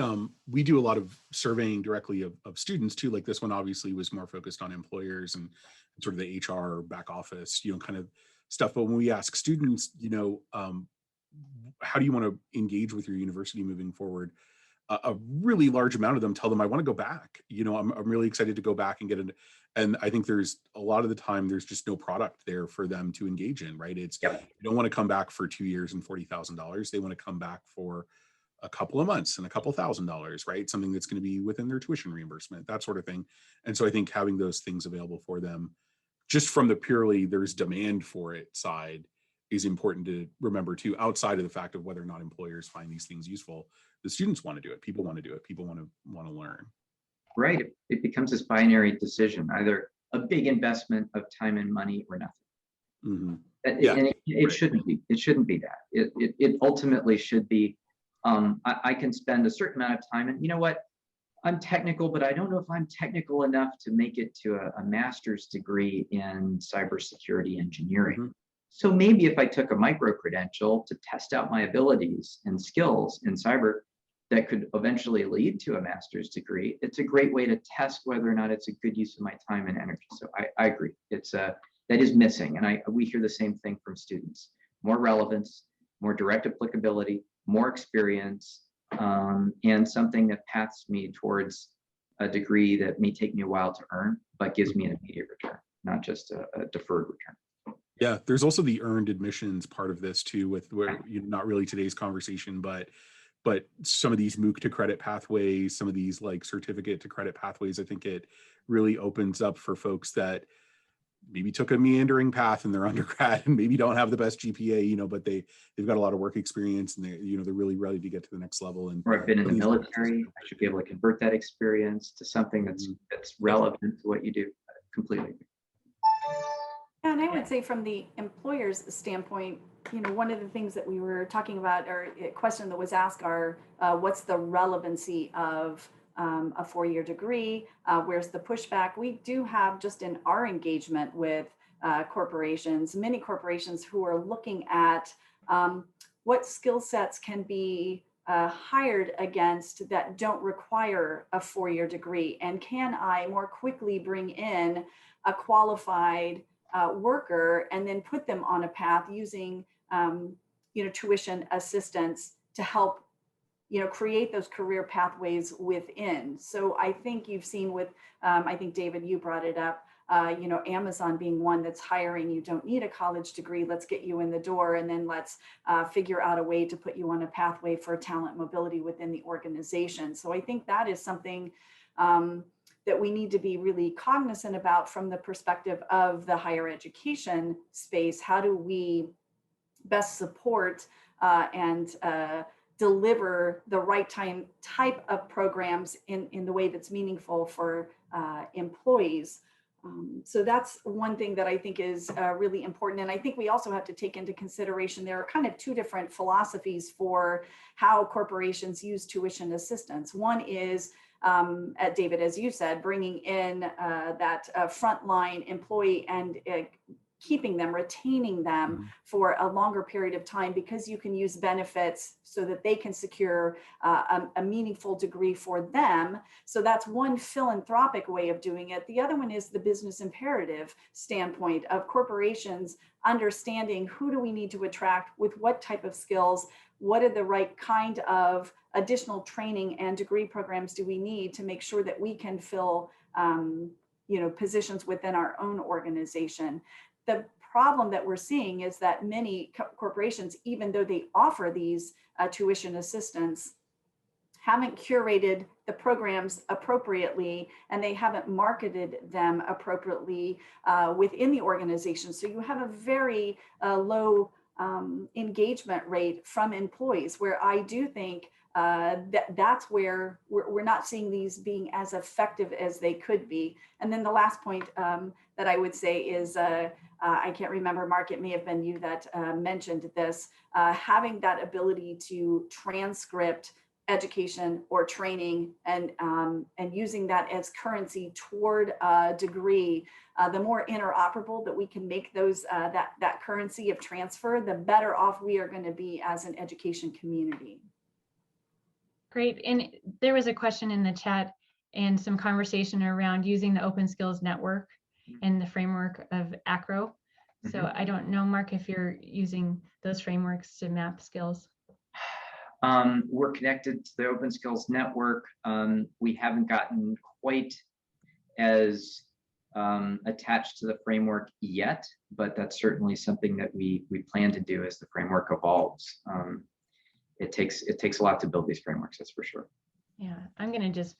do a lot of surveying directly of students too. Like this one obviously was more focused on employers and sort of the HR back office, kind of stuff. But when we ask students, how do you want to engage with your university moving forward? A really large amount of them tell them, I want to go back. I'm really excited to go back and get it. And I think there's a lot of the time, there's just no product there for them to engage in, right? It's, Yep. They don't want to come back for 2 years and $40,000. They want to come back for a couple of months and a couple $1,000s, right? Something that's going to be within their tuition reimbursement, that sort of thing. And so I think having those things available for them, just from the purely there's demand for it side, is important to remember too, outside of the fact of whether or not employers find these things useful. The students want to do it. People want to do it. People want to learn. Right. It becomes this binary decision, either a big investment of time and money or nothing. Mm-hmm. Yeah. And it shouldn't be. It shouldn't be that. It ultimately should be, I can spend a certain amount of time, and you know what? I'm technical, but I don't know if I'm technical enough to make it to a master's degree in cybersecurity engineering. Mm-hmm. So maybe if I took a micro credential to test out my abilities and skills in cyber, that could eventually lead to a master's degree, it's a great way to test whether or not it's a good use of my time and energy. So I agree. That is missing. And we hear the same thing from students: more relevance, more direct applicability, more experience, and something that paths me towards a degree that may take me a while to earn, but gives me an immediate return, not just a deferred return. Yeah, there's also the earned admissions part of this too, with where not really today's conversation, but some of these MOOC to credit pathways, some of these like certificate to credit pathways. I think it really opens up for folks that maybe took a meandering path in their undergrad and maybe don't have the best GPA, but they've got a lot of work experience and they're really ready to get to the next level. And or I've been in the military, I should be able to convert that experience to something that's relevant to what you do. Completely. And I would say from the employer's standpoint, one of the things that we were talking about, or a question that was asked, are what's the relevancy of a four-year degree? Where's the pushback? We do have, just in our engagement with corporations, many corporations who are looking at what skill sets can be hired against that don't require a four-year degree, and can I more quickly bring in a qualified worker and then put them on a path using tuition assistance to help create those career pathways within. So I think you've seen with I think David, you brought it up, Amazon being one that's hiring. You don't need a college degree. Let's get you in the door, and then let's figure out a way to put you on a pathway for talent mobility within the organization. So I think that is something that we need to be really cognizant about from the perspective of the higher education space. How do we best support and deliver the right type of programs in the way that's meaningful for employees? So that's one thing that I think is really important. And I think we also have to take into consideration there are kind of two different philosophies for how corporations use tuition assistance. One is, David, as you said, bringing in that frontline employee and keeping them, retaining them for a longer period of time, because you can use benefits so that they can secure a meaningful degree for them. So that's one philanthropic way of doing it. The other one is the business imperative standpoint of corporations understanding who do we need to attract with what type of skills, what are the right kind of additional training and degree programs do we need to make sure that we can fill positions within our own organization. The problem that we're seeing is that many corporations, even though they offer these tuition assistance, haven't curated the programs appropriately, and they haven't marketed them appropriately within the organization. So you have a very low engagement rate from employees, where I do think that's where we're not seeing these being as effective as they could be. And then the last point that I would say is, I can't remember, Mark, it may have been you that mentioned this, having that ability to transcript education or training, and using that as currency toward a degree, the more interoperable that we can make those that currency of transfer, the better off we are going to be as an education community. Great. And there was a question in the chat and some conversation around using the Open Skills Network and the framework of ACRO. So I don't know, Mark, if you're using those frameworks to map skills. We're connected to the Open Skills Network. We haven't gotten quite as attached to the framework yet, but that's certainly something that we plan to do as the framework evolves. It takes a lot to build these frameworks, that's for sure. Yeah, I'm going to just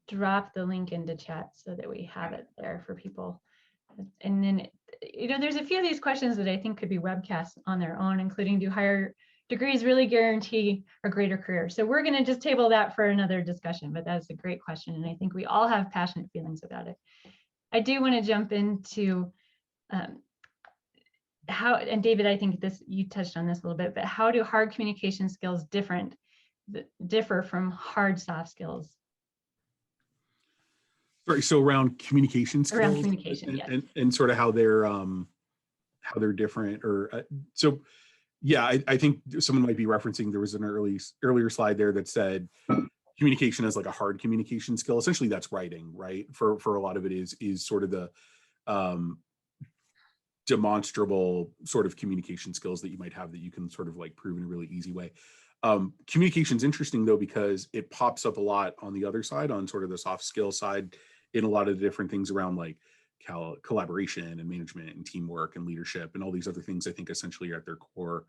drop the link into chat so that we have it there for people. And then, there's a few of these questions that I think could be webcasts on their own, including, do higher degrees really guarantee a greater career? So we're going to just table that for another discussion, but that's a great question. And I think we all have passionate feelings about it. I do want to jump into how, and David, I think you touched on this a little bit, but how do hard communication skills differ from hard soft skills? Sorry, so around communication skills, around communication, yes. and sort of how they're different, or so. Yeah, I think someone might be referencing, there was an earlier slide there that said communication as like a hard communication skill. Essentially, that's writing, right? For a lot of it is sort of the demonstrable sort of communication skills that you might have that you can sort of like prove in a really easy way. Communication is interesting though, because it pops up a lot on the other side, on sort of the soft skill side, in a lot of the different things around like collaboration and management and teamwork and leadership and all these other things. I think essentially at their core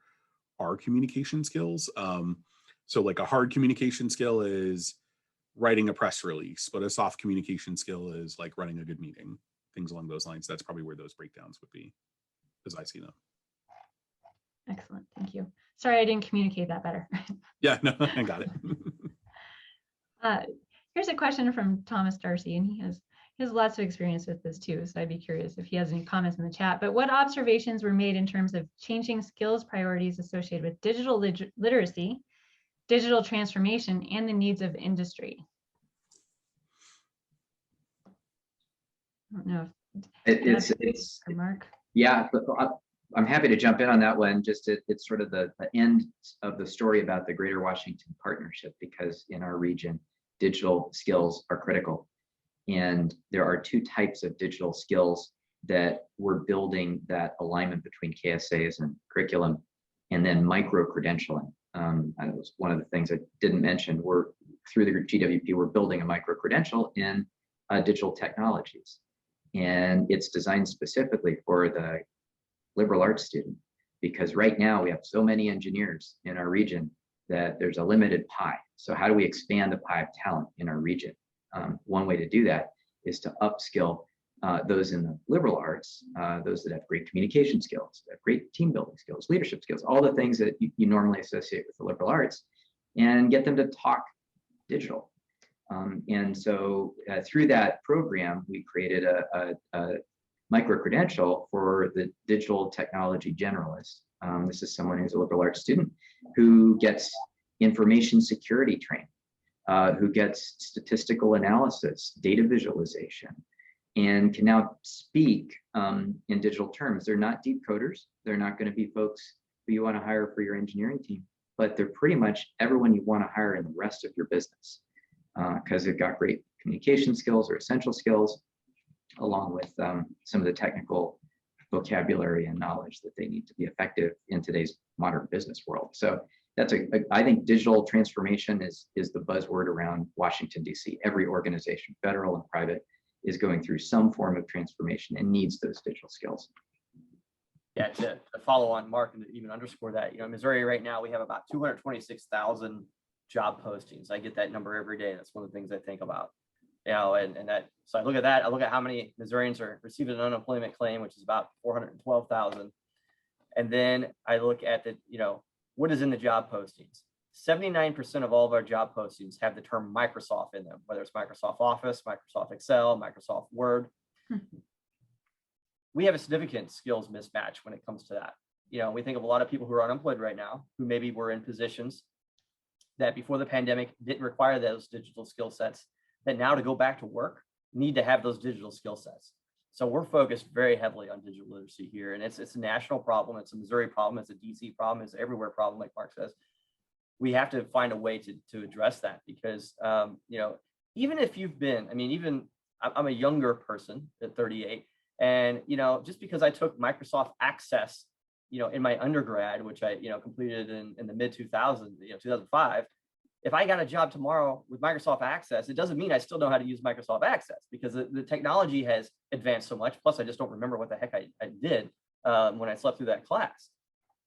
are communication skills. So like a hard communication skill is writing a press release, but a soft communication skill is like running a good meeting, things along those lines. That's probably where those breakdowns would be, as I see them. Excellent, thank you. Sorry, I didn't communicate that better. Yeah, no, I got it. Here's a question from Thomas Darcy, and he has lots of experience with this too, so I'd be curious if he has any comments in the chat. But what observations were made in terms of changing skills priorities associated with digital literacy, digital transformation, and the needs of industry? I don't know if it's Mark. Yeah, but I'm happy to jump in on that one. Just it's sort of the end of the story about the Greater Washington Partnership, because in our region, digital skills are critical. And there are two types of digital skills that we're building that alignment between KSAs and curriculum, and then micro-credentialing. That was one of the things I didn't mention. We're, through the GWP, we're building a micro-credential in digital technologies. And it's designed specifically for the liberal arts student, because right now we have so many engineers in our region that there's a limited pie. So how do we expand the pie of talent in our region? One way to do that is to upskill those in the liberal arts, those that have great communication skills, that have great team building skills, leadership skills, all the things that you normally associate with the liberal arts, and get them to talk digital. And so through that program, we created a micro-credential for the digital technology generalist. This is someone who's a liberal arts student who gets information security training, who gets statistical analysis, data visualization, and can now speak in digital terms. They're not deep coders. They're not going to be folks who you want to hire for your engineering team, but they're pretty much everyone you want to hire in the rest of your business, because they've got great communication skills or essential skills, along with some of the technical vocabulary and knowledge that they need to be effective in today's modern business world. So that's I think digital transformation is the buzzword around Washington, D.C. Every organization, federal and private, is going through some form of transformation and needs those digital skills. Yeah, to follow on Mark and to even underscore that, in Missouri right now, we have about 226,000 job postings. I get that number every day. That's one of the things I think about. And that, so I look at that, I look at how many Missourians are receiving an unemployment claim, which is about 412,000. And then I look at the, what is in the job postings. 79% of all of our job postings have the term Microsoft in them, whether it's Microsoft Office, Microsoft Excel, Microsoft Word. We have a significant skills mismatch when it comes to that. We think of a lot of people who are unemployed right now, who maybe were in positions that before the pandemic didn't require those digital skill sets, that now to go back to work need to have those digital skill sets. So we're focused very heavily on digital literacy here, and it's a national problem, it's a Missouri problem, it's a DC problem, it's an everywhere problem, like Mark says. We have to find a way to address that, because you know, even if you've been, I mean, even I'm a younger person at 38, and you know, just because I took Microsoft Access, you know, in my undergrad, which I, you know, completed in the mid 2000s, you know, 2005. If I got a job tomorrow with Microsoft Access, it doesn't mean I still know how to use Microsoft Access, because the technology has advanced so much. Plus, I just don't remember what the heck I did when I slept through that class.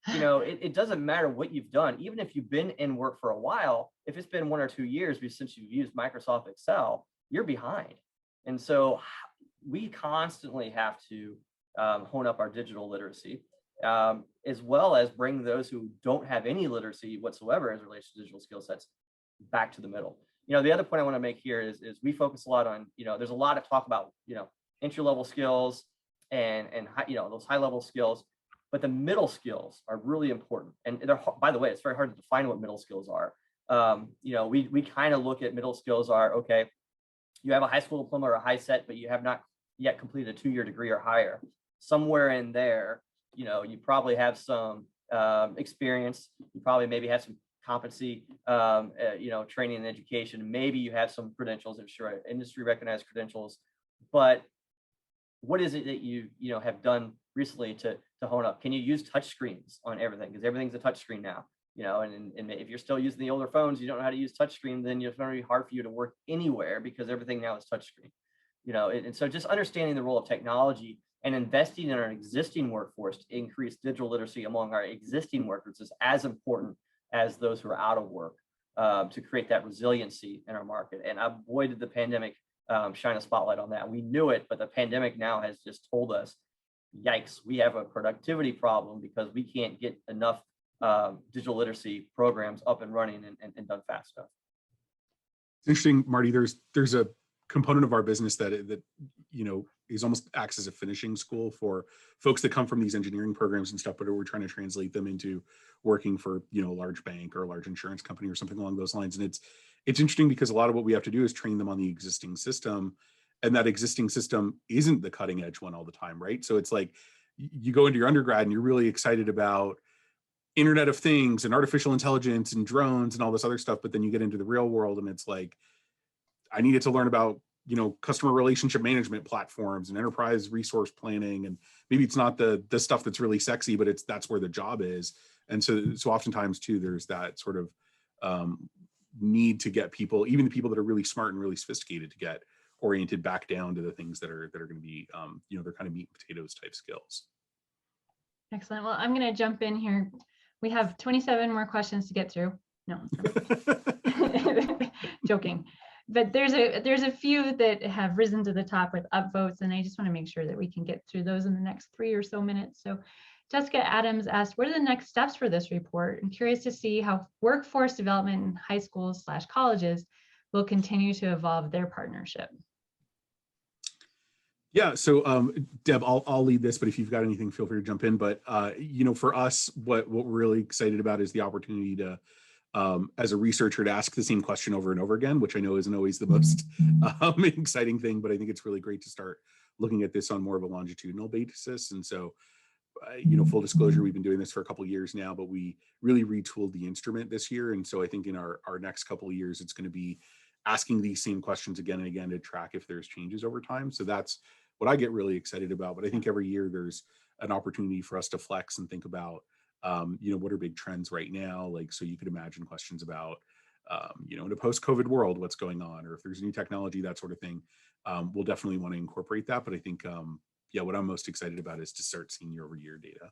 You know, it doesn't matter what you've done, even if you've been in work for a while. If it's been 1 or 2 years since you've used Microsoft Excel, you're behind. And so we constantly have to hone up our digital literacy, as well as bring those who don't have any literacy whatsoever as it relates to digital skill sets back to the middle. You know, the other point I want to make here is we focus a lot on, you know, there's a lot of talk about, you know, entry-level skills and you know, those high-level skills, but the middle skills are really important. And they're, by the way, it's very hard to define what middle skills are. You know, we kind of look at middle skills are, okay, you have a high school diploma or a high set, but you have not yet completed a 2-year degree or higher. Somewhere in there, you know, you probably have some experience. You probably maybe have some competency, you know, training and education. Maybe you have some credentials, I'm sure, industry recognized credentials. But what is it that you know, have done recently to hone up? Can you use touch screens on everything? Because everything's a touch screen now. You know, and if you're still using the older phones, you don't know how to use touchscreen, then it's going to be hard for you to work anywhere, because everything now is touchscreen. You know, and so just understanding the role of technology and investing in our existing workforce to increase digital literacy among our existing workers is as important as those who are out of work, to create that resiliency in our market. And boy, did the pandemic shine a spotlight on that. We knew it, but the pandemic now has just told us, yikes, we have a productivity problem because we can't get enough digital literacy programs up and running and done fast enough. It's interesting, Marty, there's a component of our business that you know, is almost acts as a finishing school for folks that come from these engineering programs and stuff, but we're trying to translate them into working for, you know, a large bank or a large insurance company or something along those lines. And it's interesting because a lot of what we have to do is train them on the existing system, and that existing system isn't the cutting edge one all the time, right? So it's like you go into your undergrad and you're really excited about Internet of Things and artificial intelligence and drones and all this other stuff, but then you get into the real world and it's like, I needed to learn about, you know, customer relationship management platforms and enterprise resource planning, and maybe it's not the stuff that's really sexy, but that's where the job is. And so oftentimes too, there's that sort of need to get people, even the people that are really smart and really sophisticated, to get oriented back down to the things that are going to be, you know, they're kind of meat and potatoes type skills. Excellent. Well, I'm going to jump in here. We have 27 more questions to get through. No, joking. But there's a few that have risen to the top with upvotes, and I just want to make sure that we can get through those in the next 3 or so minutes. So Jessica Adams asked, what are the next steps for this report? I'm curious to see how workforce development in high schools / colleges will continue to evolve their partnership. Yeah, so Deb, I'll lead this, but if you've got anything, feel free to jump in. But you know, for us, what we're really excited about is the opportunity to, as a researcher, to ask the same question over and over again, which I know isn't always the most exciting thing, but I think it's really great to start looking at this on more of a longitudinal basis. And so, you know, full disclosure, we've been doing this for a couple of years now, but we really retooled the instrument this year. And so I think in our next couple of years, it's going to be asking these same questions again and again to track if there's changes over time. So that's what I get really excited about. But I think every year there's an opportunity for us to flex and think about, you know, what are big trends right now? Like, so you could imagine questions about, you know, in a post-COVID world, what's going on, or if there's new technology, that sort of thing. We'll definitely want to incorporate that. But I think, yeah, what I'm most excited about is to start seeing year-over-year data.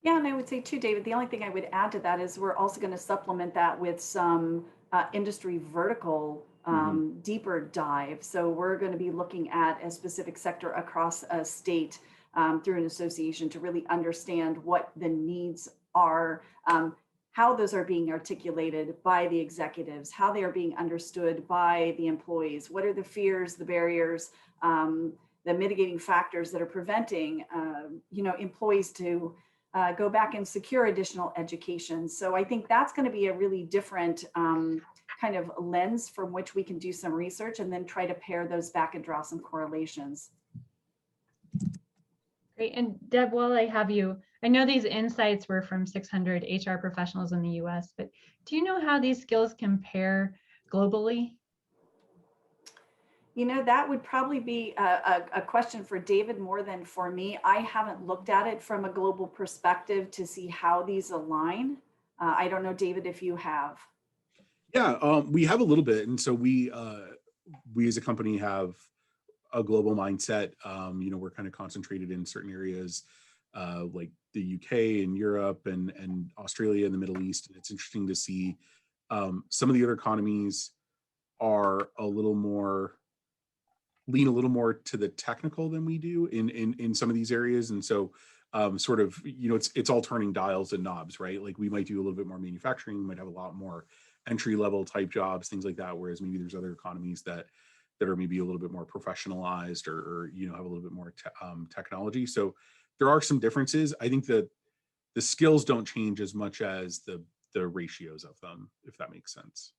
Yeah, and I would say too, David, the only thing I would add to that is we're also going to supplement that with some industry vertical deeper dive. So we're going to be looking at a specific sector across a state through an association to really understand what the needs are, how those are being articulated by the executives, how they are being understood by the employees, what are the fears, the barriers, the mitigating factors that are preventing you know, employees to go back and secure additional education. So I think that's going to be a really different kind of lens from which we can do some research and then try to pair those back and draw some correlations. Great. And Deb, while I have you, I know these insights were from 600 HR professionals in the US, but do you know how these skills compare globally? You know, that would probably be a question for David more than for me. I haven't looked at it from a global perspective to see how these align. I don't know, David, if you have. Yeah, we have a little bit. And so we as a company have a global mindset. You know, we're kind of concentrated in certain areas like the UK and Europe and Australia and the Middle East. And it's interesting to see some of the other economies are lean a little more to the technical than we do in some of these areas. And so sort of, you know, it's all turning dials and knobs, right? Like we might do a little bit more manufacturing, we might have a lot more entry level type jobs, things like that. Whereas maybe there's other economies that are maybe a little bit more professionalized or you know, have a little bit more technology. So there are some differences. I think that the skills don't change as much as the ratios of them, if that makes sense.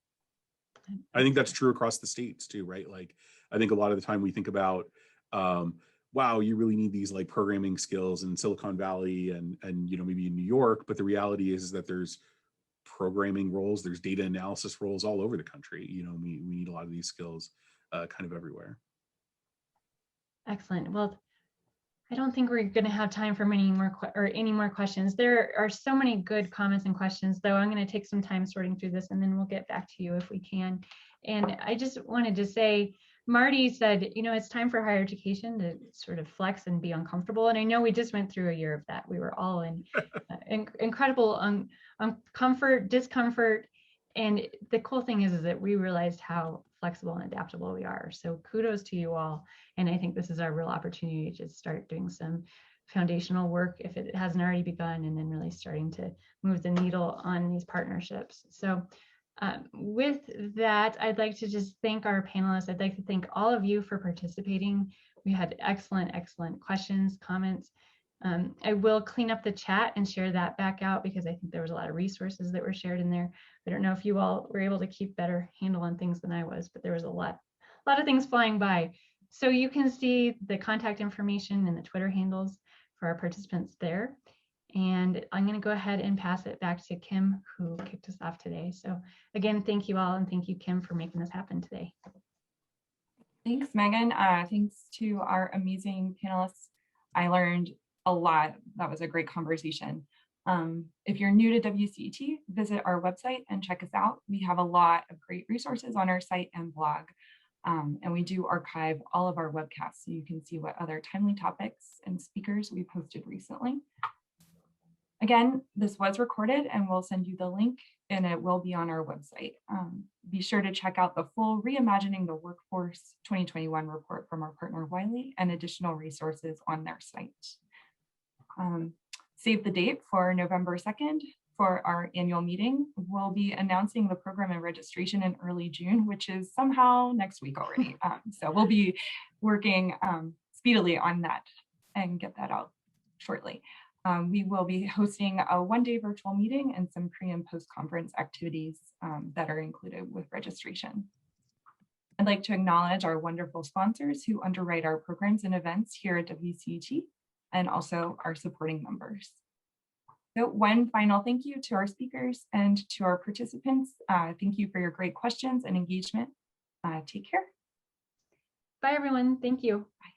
I think that's true across the states too, right? Like, I think a lot of the time we think about, wow, you really need these like programming skills in Silicon Valley and you know, maybe in New York, but the reality is that there's programming roles, there's data analysis roles all over the country. You know, we need a lot of these skills kind of everywhere. Excellent. Well, I don't think we're going to have time for any more questions. There are so many good comments and questions, though. I'm going to take some time sorting through this, and then we'll get back to you if we can. And I just wanted to say, Marty said, you know, it's time for higher education to sort of flex and be uncomfortable. And I know we just went through a year of that. We were all in incredible comfort, discomfort. And the cool thing is that we realized how flexible and adaptable we are. So kudos to you all. And I think this is our real opportunity to start doing some foundational work if it hasn't already begun, and then really starting to move the needle on these partnerships. So with that, I'd like to just thank our panelists. I'd like to thank all of you for participating. We had excellent questions, comments. I will clean up the chat and share that back out because I think there was a lot of resources that were shared in there. I don't know if you all were able to keep better handle on things than I was, but there was a lot of things flying by. So you can see the contact information and the Twitter handles for our participants there. And I'm going to go ahead and pass it back to Kim, who kicked us off today. So again, thank you all, and thank you, Kim, for making this happen today. Thanks, Megan. Thanks to our amazing panelists. I learned a lot. That was a great conversation. If you're new to WCET, visit our website and check us out. We have a lot of great resources on our site and blog. And we do archive all of our webcasts so you can see what other timely topics and speakers we posted recently. Again, this was recorded and we'll send you the link and it will be on our website. Be sure to check out the full Reimagining the Workforce 2021 report from our partner Wiley and additional resources on their site. Save the date for November 2nd for our annual meeting. We'll be announcing the program and registration in early June, which is somehow next week already. So we'll be working speedily on that and get that out shortly. We will be hosting a one-day virtual meeting and some pre and post-conference activities that are included with registration. I'd like to acknowledge our wonderful sponsors who underwrite our programs and events here at WCET, and also our supporting members. So one final thank you to our speakers and to our participants. Thank you for your great questions and engagement. Take care. Bye, everyone. Thank you. Bye.